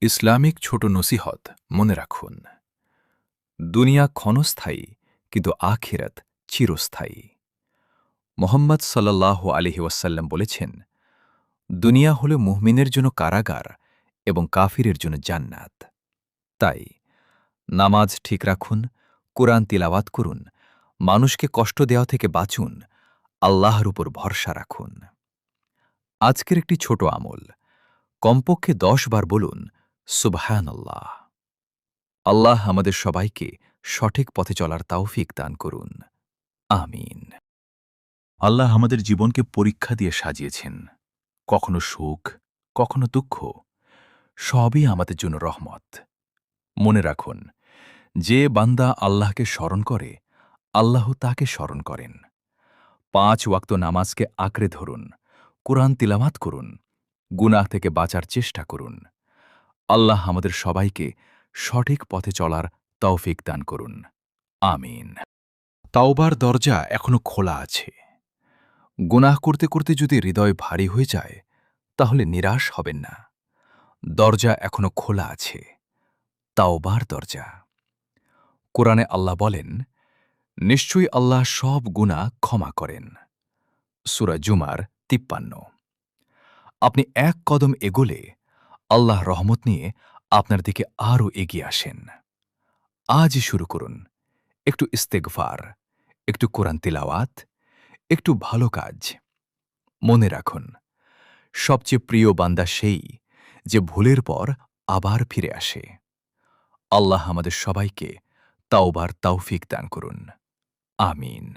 Islamic ছোট নসিহত মনে রাখুন, দুনিয়া ক্ষণস্থায়ী কিন্তু আখিরাত চিরস্থায়ী। মোহাম্মদ সাল্লাল্লাহু আলাইহি ওয়াসাল্লাম বলেছেন, দুনিয়া হল মুহমিনের জন্য কারাগার এবং কাফিরের জন্য জান্নাত। তাই নামাজ ঠিক রাখুন, কোরআন তিলাওয়াত করুন, মানুষকে কষ্ট দেওয়া থেকে বাঁচুন, আল্লাহর উপর ভরসা রাখুন। আজকের একটি ছোট আমল, কমপক্ষে ১০ বার বলুন সুবহানাল্লাহ। আল্লাহ আমাদের সবাইকে সঠিক পথে চলার তাওফিক দান করুন। আমিন। আল্লাহ আমাদের জীবনকে পরীক্ষা দিয়ে সাজিয়েছেন, কখনো সুখ, কখনো দুঃখ, সবই আমাদের জন্য রহমত। মনে রাখুন, যে বান্দা আল্লাহকে স্মরণ করে, আল্লাহ তাকে স্মরণ করেন। ৫ ওয়াক্ত নামাজকে আঁকড়ে ধরুন, কোরআন তিলাওয়াত করুন, গুনাহ থেকে বাঁচার চেষ্টা করুন। আল্লাহ আমাদের সবাইকে সঠিক পথে চলার তৌফিক দান করুন। আমিন। তাওবার দরজা এখনো খোলা আছে। গুনাহ করতে করতে যদি হৃদয় ভারী হয়ে যায়, তাহলে নিরাশ হবেন না। দরজা এখনো খোলা আছে, তাওবার দরজা। কোরআনে আল্লাহ বলেন, নিশ্চয়ই আল্লাহ সব গুনাহ ক্ষমা করেন। সূরা জুমার ৫৩। আপনি এক কদম এগোলে আল্লাহ রহমত নিয়ে আপনার দিকে আরও এগিয়ে আসেন। আজই শুরু করুন, একটু ইস্তেগফার, একটু কোরআন তিলাওয়াত, একটু ভালো কাজ। মনে রাখুন, সবচেয়ে প্রিয় বান্দা সেই যে ভুলের পর আবার ফিরে আসে। আল্লাহ আমাদের সবাইকে তাওবার তৌফিক দান করুন। আমিন।